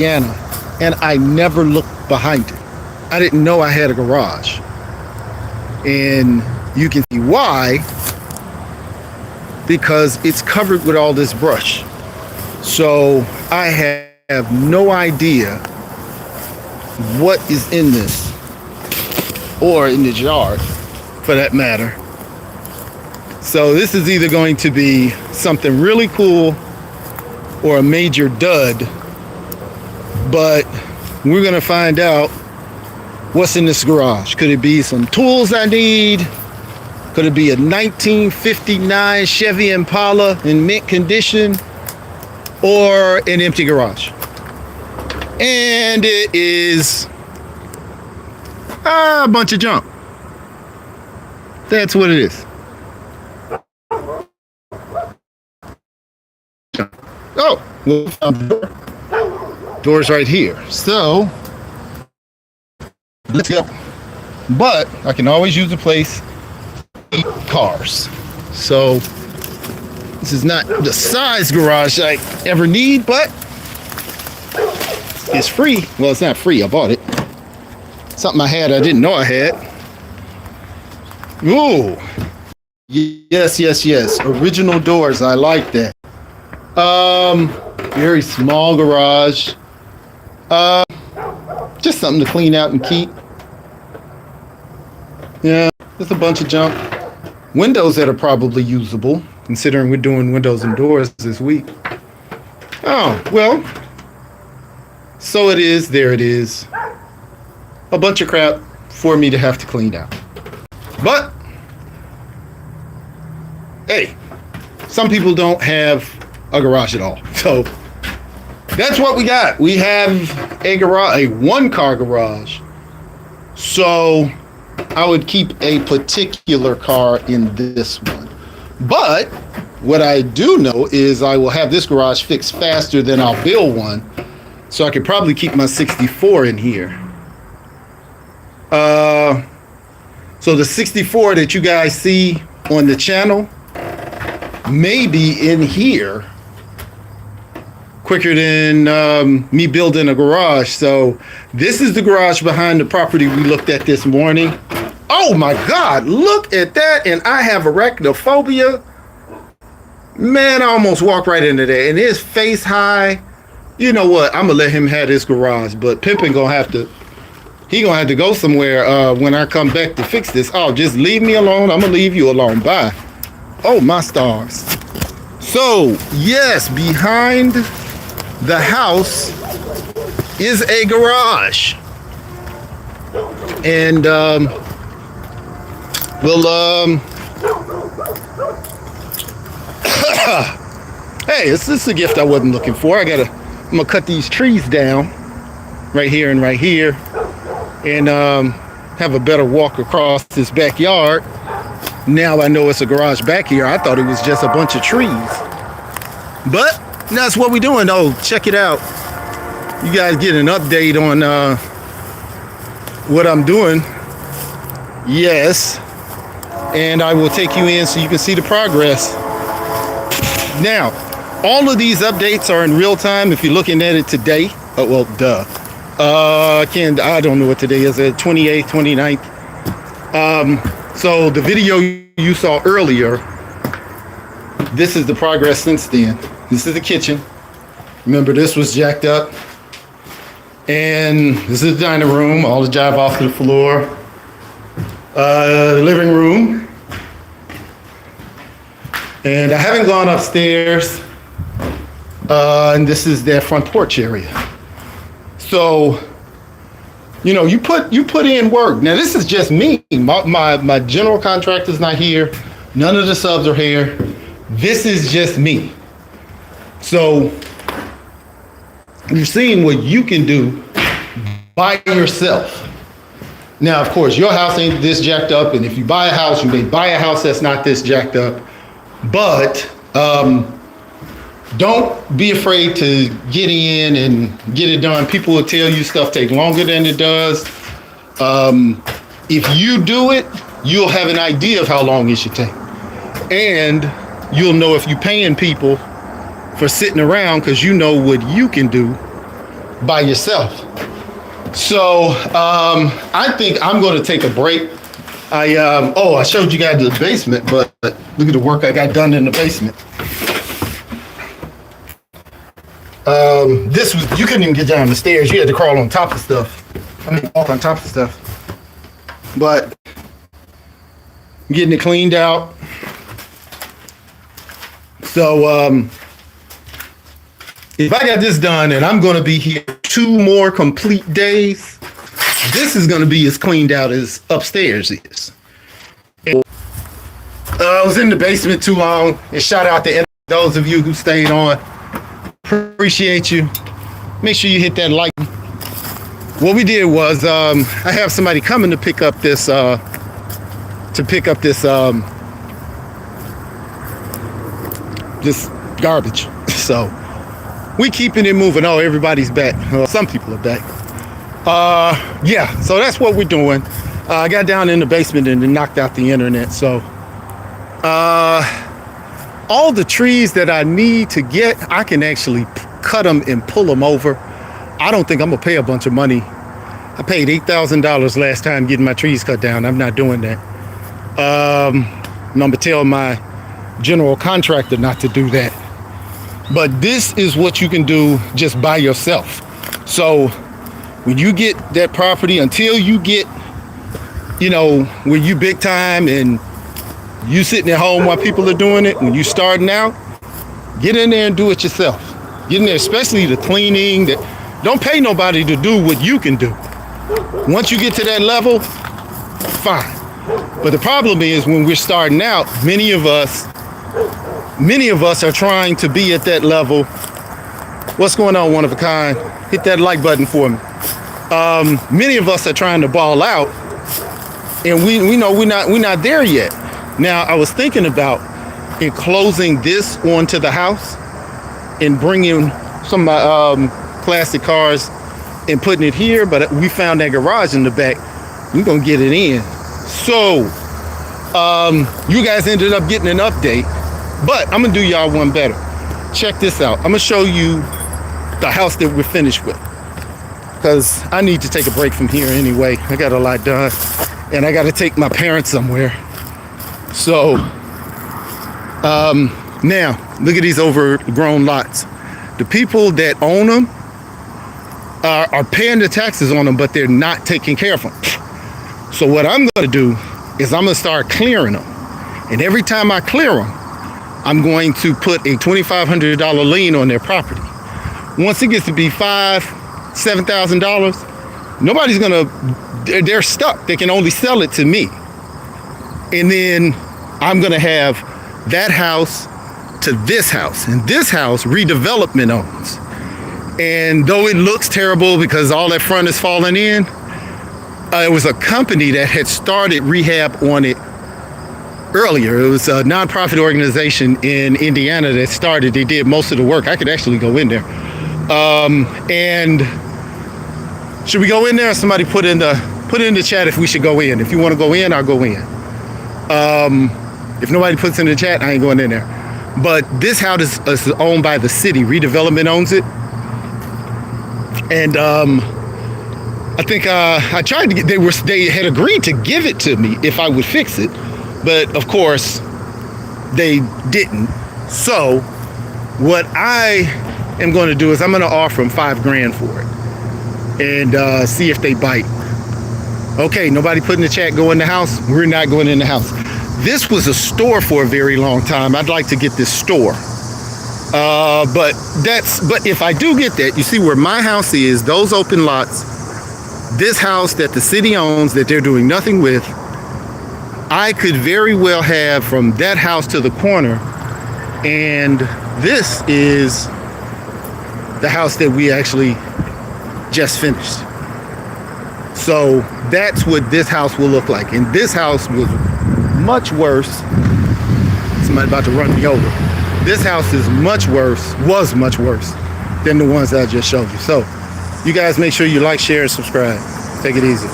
Indiana, and I never looked behind it. I didn't know I had a garage. And you can see why, because it's covered with all this brush. So I have no idea what is in this, or in this yard for that matter. So this is either going to be something really cool or a major dud, but we're gonna find out what's in this garage. Could it be some tools I need? Could it be a 1959 Chevy Impala in mint condition, or an empty garage? And it is a bunch of junk. That's what it is. Oh, well, door's right here. So let's go. But I can always use the place to eat cars. So this is not the size garage I ever need, but it's free. Well, it's not free. I bought it. Something I had I didn't know I had. Ooh. Yes. Original doors. I like that. Very small garage. Just something to clean out and keep. Yeah, there's a bunch of junk. Windows that are probably usable, considering we're doing windows and doors this week. Oh, well. So it is, there it is. A bunch of crap for me to have to clean out. But, hey, some people don't have a garage at all. So, that's what we got. We have a garage, a one-car garage. So, I would keep a particular car in this one. But, what I do know is I will have this garage fixed faster than I'll build one. So I could probably keep my 64 in here. So the 64 that you guys see on the channel may be in here quicker than me building a garage. So this is the garage behind the property we looked at this morning. Oh my God, look at that. And I have arachnophobia. Man, I almost walked right into that. And it's face high. You know what? I'm gonna let him have this garage, but Pimpin' gonna have to go somewhere when I come back to fix this. Oh, just leave me alone. I'm gonna leave you alone. Bye. Oh my stars. So yes, behind the house is a garage, and hey, this is a gift I wasn't looking for. I'm gonna cut these trees down right here and right here, and have a better walk across this backyard. Now I know it's a garage back here. I thought it was just a bunch of trees, but that's what we're doing. Oh, check it out. You guys get an update on what I'm doing. Yes, and I will take you in so you can see the progress. Now, all of these updates are in real time if you're looking at it today. Oh, well, duh. I don't know what today is, 28th, 29th. So the video you saw earlier, this is the progress since then. This is the kitchen. Remember, this was jacked up. And this is the dining room, all the jive off to the floor. The living room. And I haven't gone upstairs. And this is their front porch area. So, you know, you put in work. Now this is just me. My general contractor's not here. None of the subs are here. This is just me. So you're seeing what you can do by yourself. Now, of course, your house ain't this jacked up, and if you buy a house, you may buy a house that's not this jacked up. But don't be afraid to get in and get it done. People will tell you stuff takes longer than it does. If you do it, you'll have an idea of how long it should take. And you'll know if you're paying people for sitting around, because you know what you can do by yourself. So I think I'm going to take a break. I showed you guys the basement, but look at the work I got done in the basement. This was, you couldn't even get down the stairs. You had to crawl on top of stuff. Walk on top of stuff. But getting it cleaned out. So if I got this done and I'm going to be here 2 more complete days, this is going to be as cleaned out as upstairs is. I was in the basement too long, and shout out to those of you who stayed on. Appreciate you. Make sure you hit that like. What we did was I have somebody coming to pick up this this garbage. So we keeping it moving. Oh, everybody's back. Some people are back. Yeah, so that's what we're doing. I got down in the basement and then knocked out the internet. So all the trees that I need to get, I can actually cut them and pull them over. I don't think I'm gonna pay a bunch of money. I paid $8,000 last time getting my trees cut down. I'm not doing that. I'm gonna tell my general contractor not to do that. But this is what you can do just by yourself. So when you get that property, until you get, when you big time and you sitting at home while people are doing it, when you starting out, get in there and do it yourself. Get in there, especially the cleaning. Don't pay nobody to do what you can do. Once you get to that level, fine. But the problem is when we're starting out, many of us are trying to be at that level. What's going on, one of a kind? Hit that like button for me. Many of us are trying to ball out, and we know we're not there yet. Now, I was thinking about enclosing this onto the house and bringing some of my classic cars and putting it here, but we found that garage in the back. We're gonna get it in. So you guys ended up getting an update, but I'm gonna do y'all one better. Check this out. I'm gonna show you the house that we're finished with, because I need to take a break from here anyway. I got a lot done and I got to take my parents somewhere. So now look at these overgrown lots. The people that own them are paying the taxes on them, but they're not taking care of them. So what I'm going to do is I'm going to start clearing them. And every time I clear them, I'm going to put a $2,500 lien on their property. Once it gets to be $7,000, nobody's going to, they're stuck. They can only sell it to me. And then I'm going to have that house to this house. And this house, redevelopment owns. And though it looks terrible because all that front is falling in, it was a company that had started rehab on it earlier. It was a nonprofit organization in Indiana that started. They did most of the work. I could actually go in there. And should we go in there? Somebody put in the chat if we should go in. If you want to go in, I'll go in. If nobody puts in the chat, I ain't going in there. But this house is owned by the city. Redevelopment owns it. And I think I tried to get, they had agreed to give it to me if I would fix it, but of course they didn't. So what I am going to do is I'm going to offer them $5,000 for it and see if they bite. Okay, nobody put in the chat go in the house. We're not going in the house. This was a store for a very long time. I'd like to get this store. But if I do get that, you see where my house is, those open lots, this house that the city owns that they're doing nothing with, I could very well have from that house to the corner. And this is the house that we actually just finished. So that's what this house will look like. And this house was much worse. Somebody about to run me over. This house is was much worse than the ones that I just showed you. So you guys make sure you like, share, and subscribe. Take it easy.